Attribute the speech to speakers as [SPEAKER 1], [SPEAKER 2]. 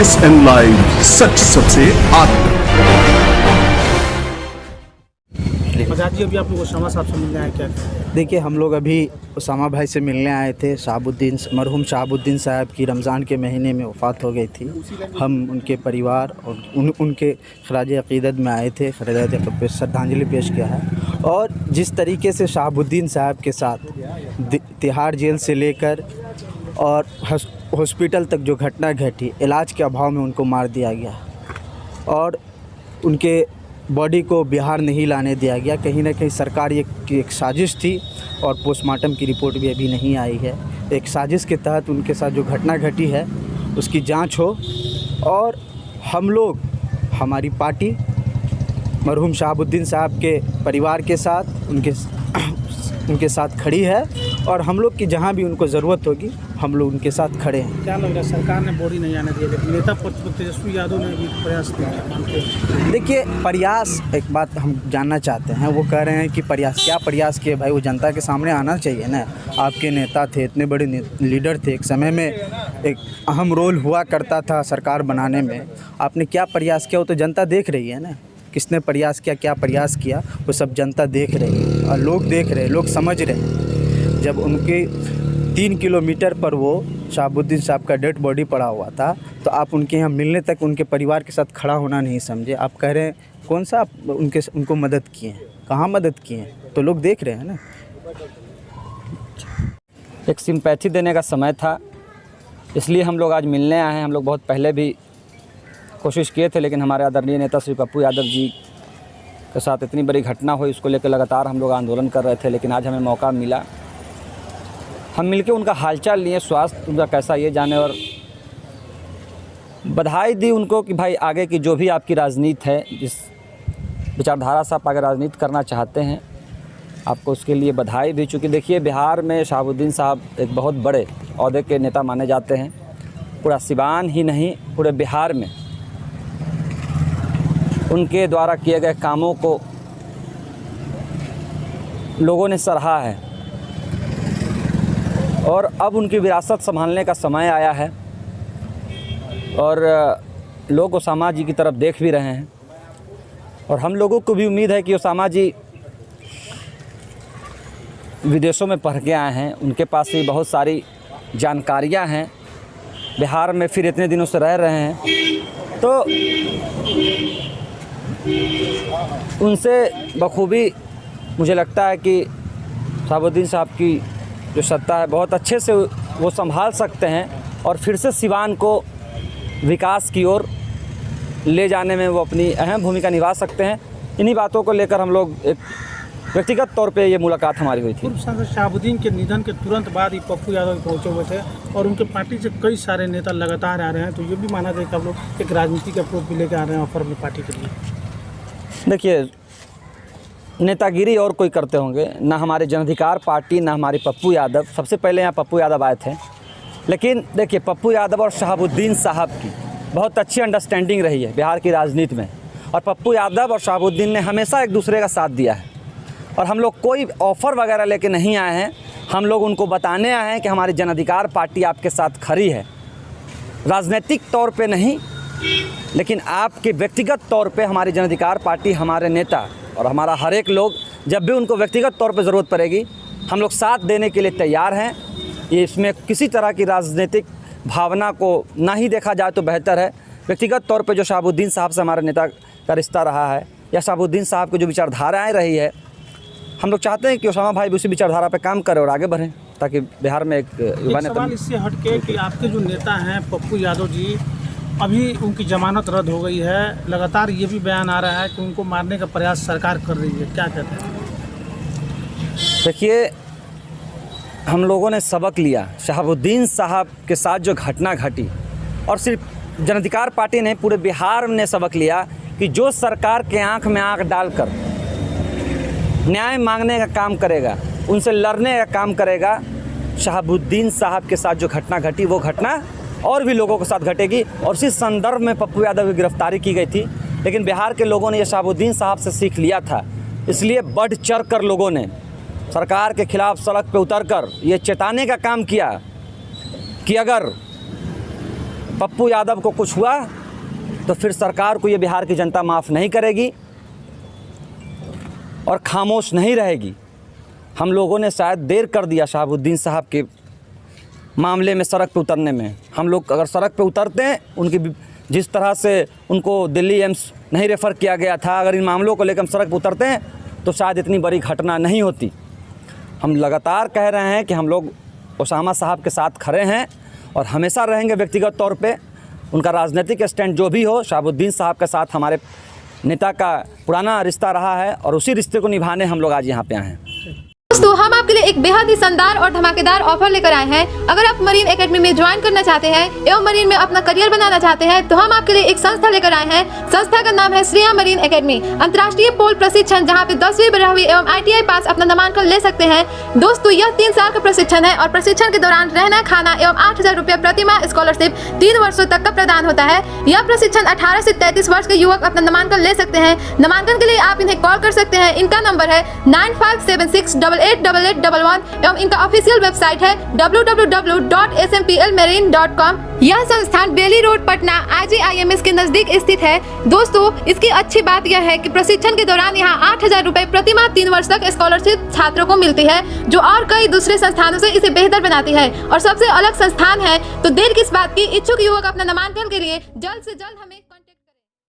[SPEAKER 1] SN live, सच सबसे आगे।
[SPEAKER 2] जी अभी आप लोग उसामा साहब से मिलने आए क्या?
[SPEAKER 3] देखिए, हम लोग अभी उसामा भाई से मिलने आए थे। मरहूम शहाबुद्दीन साहब की रमज़ान के महीने में वफ़ात हो गई थी। हम उनके परिवार और उनके खराज अक़ीदत में आए थे, खराज अक़ीदत पे श्रद्धांजलि पेश किया है। और जिस तरीके से शहाबुद्दीन साहब के साथ तिहाड़ जेल से लेकर और हॉस्पिटल तक जो घटना घटी, इलाज के अभाव में उनको मार दिया गया और उनके बॉडी को बिहार नहीं लाने दिया गया। कहीं ना कहीं सरकार एक साजिश थी और पोस्टमार्टम की रिपोर्ट भी अभी नहीं आई है। एक साजिश के तहत उनके साथ जो घटना घटी है उसकी जांच हो और हम लोग, हमारी पार्टी मरहूम शहाबुद्दीन साहब के परिवार के साथ उनके साथ खड़ी है और हम लोग की जहां भी उनको ज़रूरत होगी हम लोग उनके साथ खड़े हैं।
[SPEAKER 2] क्या लग रहा है सरकार ने बॉडी नहीं आने दिया, लेकिन नेता तेजस्वी यादव ने भी प्रयास किया?
[SPEAKER 3] देखिए, प्रयास, एक बात हम जानना चाहते हैं, वो कह रहे हैं कि क्या प्रयास किए भाई? वो जनता के सामने आना चाहिए ना। आपके नेता थे, इतने बड़े लीडर थे, एक समय में एक अहम रोल हुआ करता था सरकार बनाने में। आपने क्या प्रयास किया वो तो जनता देख रही है ना। किसने प्रयास किया, क्या प्रयास किया, वो सब जनता देख रही है और लोग देख रहे हैं, लोग समझ रहे हैं। जब उनके 3 किलोमीटर पर वो शहाबुद्दीन साहब का डेड बॉडी पड़ा हुआ था तो आप उनके यहाँ मिलने तक उनके परिवार के साथ खड़ा होना नहीं समझे। आप कह रहे हैं कौन सा आप उनको मदद किए हैं? कहाँ मदद किए हैं? तो लोग देख रहे हैं ना।
[SPEAKER 4] एक सिंपैथी देने का समय था, इसलिए हम लोग आज मिलने आए हैं। हम लोग बहुत पहले भी कोशिश किए थे, लेकिन हमारे आदरणीय नेता श्री पप्पू यादव जी के साथ इतनी बड़ी घटना हुई, उसको लेकर लगातार हम लोग आंदोलन कर रहे थे। लेकिन आज हमें मौका मिला, हम मिलके उनका हालचाल लिए, स्वास्थ्य उनका कैसा ये जाने और बधाई दी उनको कि भाई आगे की जो भी आपकी राजनीति है, जिस विचारधारा से आप आगे राजनीति करना चाहते हैं, आपको उसके लिए बधाई भी। चूँकि देखिए, बिहार में शहाबुद्दीन साहब एक बहुत बड़े ओहदे के नेता माने जाते हैं। पूरा सिवान ही नहीं, पूरे बिहार में उनके द्वारा किए गए कामों को लोगों ने सराहा है और अब उनकी विरासत संभालने का समय आया है और लोग उसामा जी की तरफ देख भी रहे हैं। और हम लोगों को भी उम्मीद है कि उसामा जी विदेशों में पढ़ के आए हैं, उनके पास भी बहुत सारी जानकारियां हैं, बिहार में फिर इतने दिनों से रह रहे हैं, तो उनसे बखूबी मुझे लगता है कि शहाबुद्दीन साहब की जो सत्ता है बहुत अच्छे से वो संभाल सकते हैं और फिर से सिवान को विकास की ओर ले जाने में वो अपनी अहम भूमिका निभा सकते हैं। इन्हीं बातों को लेकर हम लोग एक व्यक्तिगत तौर पे ये मुलाकात हमारी हुई थी।
[SPEAKER 2] पूर्व सांसद शहाबुद्दीन के निधन के तुरंत बाद ही पप्पू यादव पहुंचे हुए थे और उनके पार्टी से कई सारे नेता लगातार आ रहे हैं, तो ये भी माना जाए कि आप लोग एक राजनीतिक अप्रोच भी लेकर आ रहे हैं ऑफर अपनी पार्टी के लिए।
[SPEAKER 4] देखिए, नेतागिरी और कोई करते होंगे ना, हमारे जन अधिकार पार्टी ना हमारे पप्पू यादव। सबसे पहले यहाँ पप्पू यादव आए थे, लेकिन देखिए, पप्पू यादव और शहाबुद्दीन साहब की बहुत अच्छी अंडरस्टैंडिंग रही है बिहार की राजनीति में और पप्पू यादव और शहाबुद्दीन ने हमेशा एक दूसरे का साथ दिया है। और हम लोग कोई ऑफ़र वगैरह लेके नहीं आए हैं, हम लोग उनको बताने आए हैं कि हमारी जन अधिकार पार्टी आपके साथ खड़ी है, राजनीतिक तौर पे नहीं, लेकिन आपके व्यक्तिगत तौर पे हमारी जन अधिकार पार्टी, हमारे नेता और हमारा हर एक लोग जब भी उनको व्यक्तिगत तौर पे ज़रूरत पड़ेगी हम लोग साथ देने के लिए तैयार हैं। ये इसमें किसी तरह की राजनीतिक भावना को ना ही देखा जाए तो बेहतर है। व्यक्तिगत तौर पे जो शहाबुद्दीन साहब से हमारे नेता का रिश्ता रहा है या शहाबुद्दीन साहब की जो विचारधाराएँ रही है, हम लोग चाहते हैं कि उसामा भाई भी उसी विचारधारा पे काम करें और आगे बढ़ें, ताकि बिहार में एक युवा नेता।
[SPEAKER 2] सवाल इससे हटके कि आपके जो नेता हैं पप्पू यादव जी, अभी उनकी जमानत रद्द हो गई है, लगातार ये भी बयान आ रहा है कि उनको मारने का प्रयास सरकार कर रही है, क्या कहते हैं?
[SPEAKER 4] देखिए, हम लोगों ने सबक लिया शहाबुद्दीन साहब के साथ जो घटना घटी, और सिर्फ जन अधिकार पार्टी नहीं, पूरे बिहार ने सबक लिया कि जो सरकार के आंख में आंख डालकर न्याय मांगने का काम करेगा, उनसे लड़ने का काम करेगा, शहाबुद्दीन साहब के साथ जो घटना घटी वो घटना और भी लोगों के साथ घटेगी। और इसी संदर्भ में पप्पू यादव की गिरफ्तारी की गई थी, लेकिन बिहार के लोगों ने ये शहाबुद्दीन साहब से सीख लिया था, इसलिए बढ़ चढ़ कर लोगों ने सरकार के खिलाफ सड़क पे उतरकर ये चेताने का काम किया कि अगर पप्पू यादव को कुछ हुआ तो फिर सरकार को ये बिहार की जनता माफ़ नहीं करेगी और खामोश नहीं रहेगी। हम लोगों ने शायद देर कर दिया शहाबुद्दीन साहब के मामले में सड़क पे उतरने में। हम लोग अगर सड़क पे उतरते हैं, उनकी जिस तरह से उनको दिल्ली एम्स नहीं रेफ़र किया गया था, अगर इन मामलों को लेकर हम सड़क पे उतरते हैं तो शायद इतनी बड़ी घटना नहीं होती। हम लगातार कह रहे हैं कि हम लोग ओसामा साहब के साथ खड़े हैं और हमेशा रहेंगे व्यक्तिगत तौर पे। उनका राजनीतिक स्टैंड जो भी हो, शहाबुद्दीन साहब के साथ हमारे नेता का पुराना रिश्ता रहा है और उसी रिश्ते को निभाने हम लोग आज यहाँ पे आए हैं।
[SPEAKER 5] दोस्तों, हम आपके लिए एक बेहद ही शानदार और धमाकेदार ऑफर लेकर आए हैं। अगर आप मरीन एकेडमी में ज्वाइन करना चाहते हैं एवं मरीन में अपना करियर बनाना चाहते हैं तो हम आपके लिए एक संस्था लेकर आए हैं। संस्था का नाम है श्रेया मरीन एकेडमी, अंतर्राष्ट्रीय पोल प्रशिक्षण, जहां पे 10वीं 12वीं एवं ITI पास अपना नामांकन ले सकते हैं। दोस्तों, यह 3 साल का प्रशिक्षण है और प्रशिक्षण के दौरान रहना, खाना एवं 8,000 रुपये प्रति माह स्कॉलरशिप 3 वर्षों तक का प्रदान होता है। यह प्रशिक्षण 18 से 33 वर्ष के युवक अपना नामांकन ले सकते हैं। नामांकन के लिए आप इन्हें कॉल कर सकते हैं। इनका नंबर है 9576888811 एवं इनका ऑफिशियल वेबसाइट है www.smplmarine.com। यह संस्थान बेली रोड, पटना IGIMS के नजदीक स्थित है। दोस्तों, इसकी अच्छी बात यह है कि प्रशिक्षण के दौरान यहाँ 8,000 रुपये प्रति माह 3 वर्ष तक स्कॉलरशिप छात्रों को मिलती है, जो और कई दूसरे संस्थानों से इसे बेहतर बनाती है और सबसे अलग संस्थान है। तो देर किस बात की, इच्छुक युवक अपना नामांकन के लिए जल्द से जल्द हमें